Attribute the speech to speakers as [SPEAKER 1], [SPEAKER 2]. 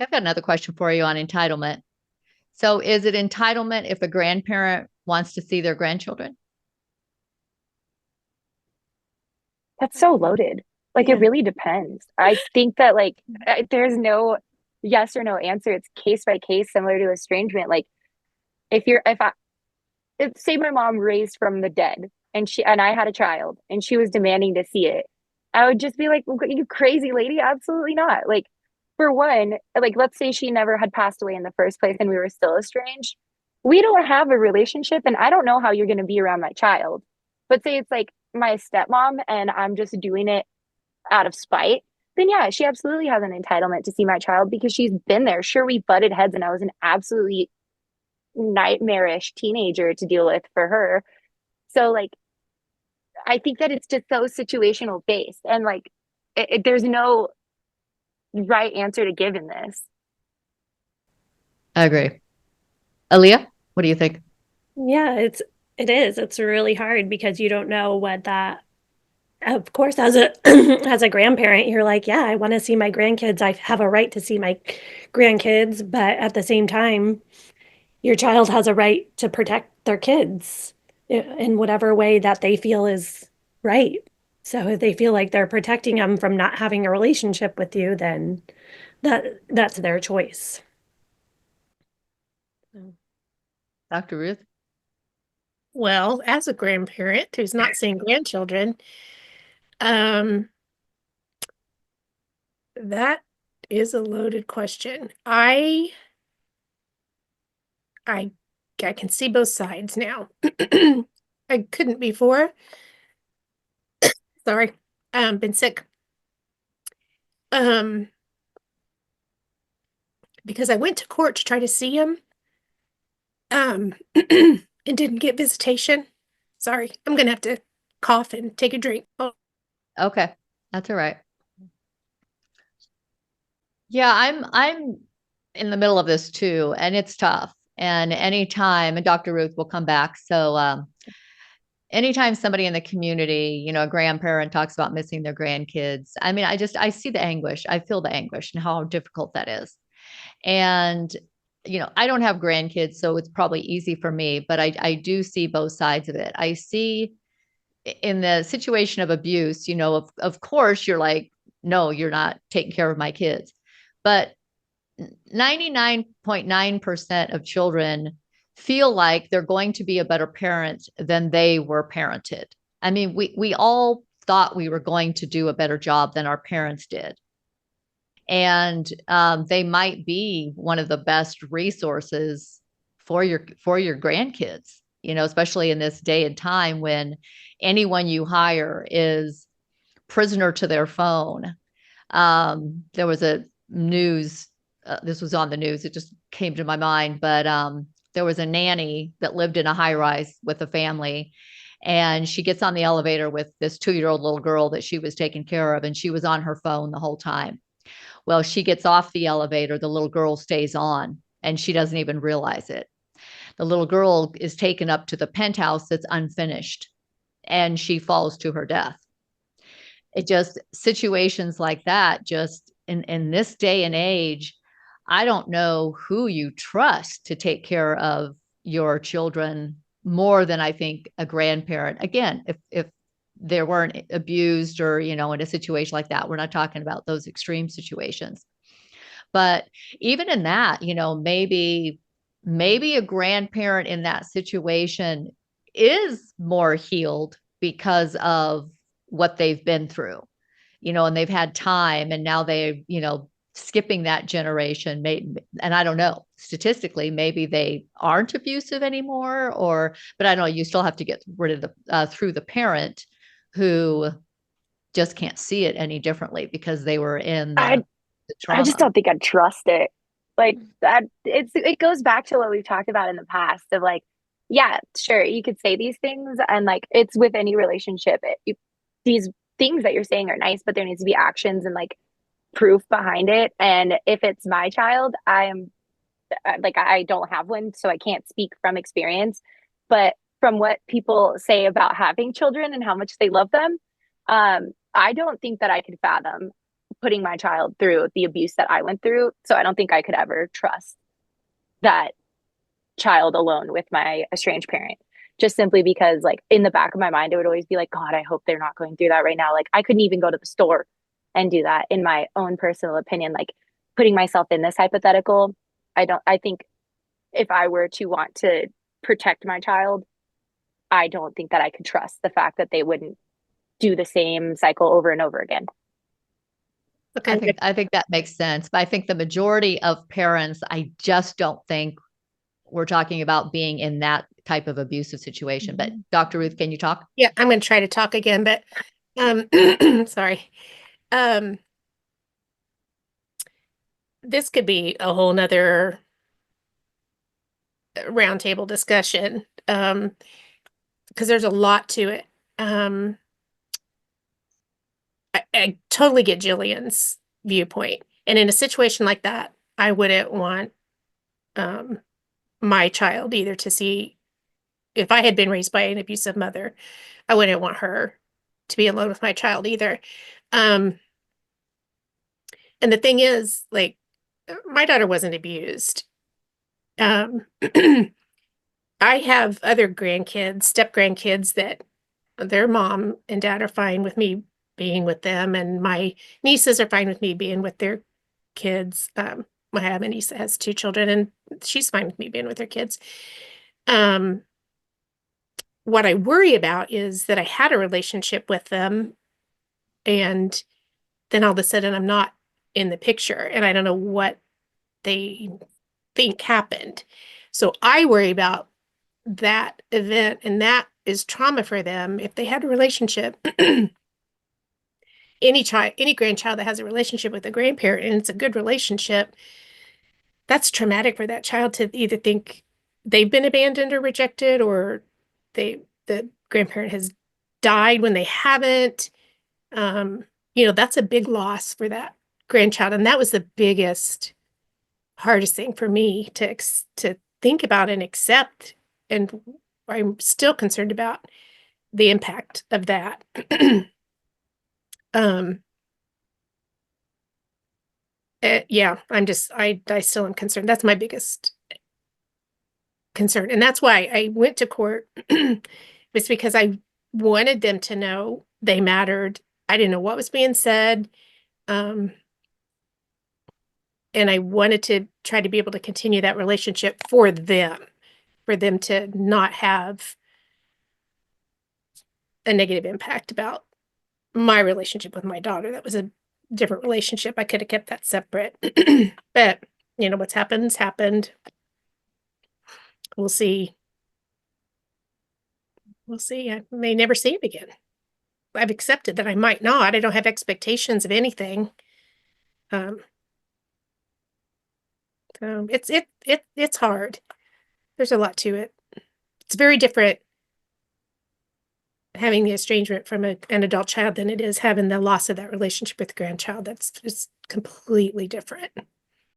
[SPEAKER 1] I've got another question for you on entitlement. So, is it entitlement if a grandparent wants to see their grandchildren?
[SPEAKER 2] That's so loaded. Like it
[SPEAKER 1] Yeah.
[SPEAKER 2] really depends. I think that there's no yes or no answer. It's case by case, similar to estrangement. Like if say my mom raised from the dead and I had a child and she was demanding to see it, I would just be like, well, you crazy lady, absolutely not. Like for one, like let's say she never had passed away in the first place and we were still estranged. We don't have a relationship and I don't know how you're going to be around my child. But say it's like my stepmom and I'm just doing it out of spite, then yeah, she absolutely has an entitlement to see my child because she's been there. Sure, we butted heads and I was an absolutely nightmarish teenager to deal with for her. So like I think that it's just so situational based and there's no right answer to give in this.
[SPEAKER 1] I agree. Aaliyah, what do you think?
[SPEAKER 3] Yeah, it is. It's really hard because you don't know what that of course as a as a grandparent, you're like, yeah, I want to see my grandkids. I have a right to see my grandkids, but at the same time, your child has a right to protect their kids in whatever way that they feel is right. So if they feel like they're protecting them from not having a relationship with you, then that's their choice.
[SPEAKER 1] Dr. Ruth?
[SPEAKER 4] Well, as a grandparent who's not seeing grandchildren, um, that is a loaded question. I I can see both sides now. I couldn't before. Sorry. Been sick. Um, because I went to court to try to see him. And didn't get visitation. Sorry. I'm gonna have to cough and take a drink. Oh,
[SPEAKER 1] Okay, that's all right. Yeah, I'm in the middle of this too, and it's tough. And anytime, and Dr. Ruth will come back. So anytime somebody in the community, a grandparent talks about missing their grandkids, I mean, I see the anguish. I feel the anguish and how difficult that is. And I don't have grandkids, so it's probably easy for me, but I do see both sides of it. I see in the situation of abuse, of course you're like, no, you're not taking care of my kids. But 99.9% of children feel like they're going to be a better parent than they were parented. I mean, we all thought we were going to do a better job than our parents did. And they might be one of the best resources for your grandkids, especially in this day and time when anyone you hire is prisoner to their phone. There was a news, this was on the news, it just came to my mind, but there was a nanny that lived in a high rise with a family. And she gets on the elevator with this 2-year-old little girl that she was taking care of, and she was on her phone the whole time. Well, she gets off the elevator, the little girl stays on, and she doesn't even realize it. The little girl is taken up to the penthouse that's unfinished, and she falls to her death. It just situations like that, just in this day and age, I don't know who you trust to take care of your children more than I think a grandparent. Again, if they weren't abused or in a situation like that, we're not talking about those extreme situations. But even in that, maybe a grandparent in that situation is more healed because of what they've been through, and they've had time, and now they, skipping that generation, and I don't know, statistically, maybe they aren't abusive anymore, but I don't know, you still have to get rid of through the parent who just can't see it any differently because they were in
[SPEAKER 2] I
[SPEAKER 1] the
[SPEAKER 2] I just
[SPEAKER 1] trauma.
[SPEAKER 2] don't think I'd trust it. Like that it goes back to what we've talked about in the past of like, yeah, sure, you could say these things and like it's with any relationship. These things that you're saying are nice, but there needs to be actions and like proof behind it. And if it's my child, I don't have one, so I can't speak from experience. But from what people say about having children and how much they love them, I don't think that I could fathom putting my child through the abuse that I went through. So I don't think I could ever trust that child alone with my estranged parent. Just simply because, like, in the back of my mind, it would always be like, God, I hope they're not going through that right now. Like, I couldn't even go to the store and do that, in my own personal opinion. Like, putting myself in this hypothetical, I think if I were to want to protect my child, I don't think that I could trust the fact that they wouldn't do the same cycle over and over again.
[SPEAKER 4] Okay.
[SPEAKER 1] I think that makes sense. But I think the majority of parents, I just don't think we're talking about being in that type of abusive situation. But Dr. Ruth, can you talk?
[SPEAKER 4] Yeah, I'm going to try to talk again, but sorry. This could be a whole nother roundtable discussion, because there's a lot to it. I totally get Jillian's viewpoint. And in a situation like that, I wouldn't want my child either to see, if I had been raised by an abusive mother, I wouldn't want her to be alone with my child either. And the thing is, like, my daughter wasn't abused. I have other grandkids, step grandkids, that their mom and dad are fine with me being with them, and my nieces are fine with me being with their kids. I have a niece that has 2 children, and she's fine with me being with her kids. What I worry about is that I had a relationship with them, and then all of a sudden I'm not in the picture, and I don't know what they think happened. So I worry about that event, and that is trauma for them. If they had a relationship, any grandchild that has a relationship with a grandparent and it's a good relationship, that's traumatic for that child to either think they've been abandoned or rejected, or the grandparent has died when they haven't. That's a big loss for that grandchild, and that was the biggest, hardest thing for me to think about and accept. And I'm still concerned about the impact of that. Yeah, I still am concerned. That's my biggest concern. And that's why I went to court. It's because I wanted them to know they mattered. I didn't know what was being said. And I wanted to try to be able to continue that relationship for them to not have a negative impact about my relationship with my daughter. That was a different relationship. I could have kept that separate. But, what's happened's happened. We'll see. We'll see. I may never see him again. I've accepted that I might not. I don't have expectations of anything. So it's hard. There's a lot to it. It's very different having the estrangement from an adult child than it is having the loss of that relationship with the grandchild. That's just completely different.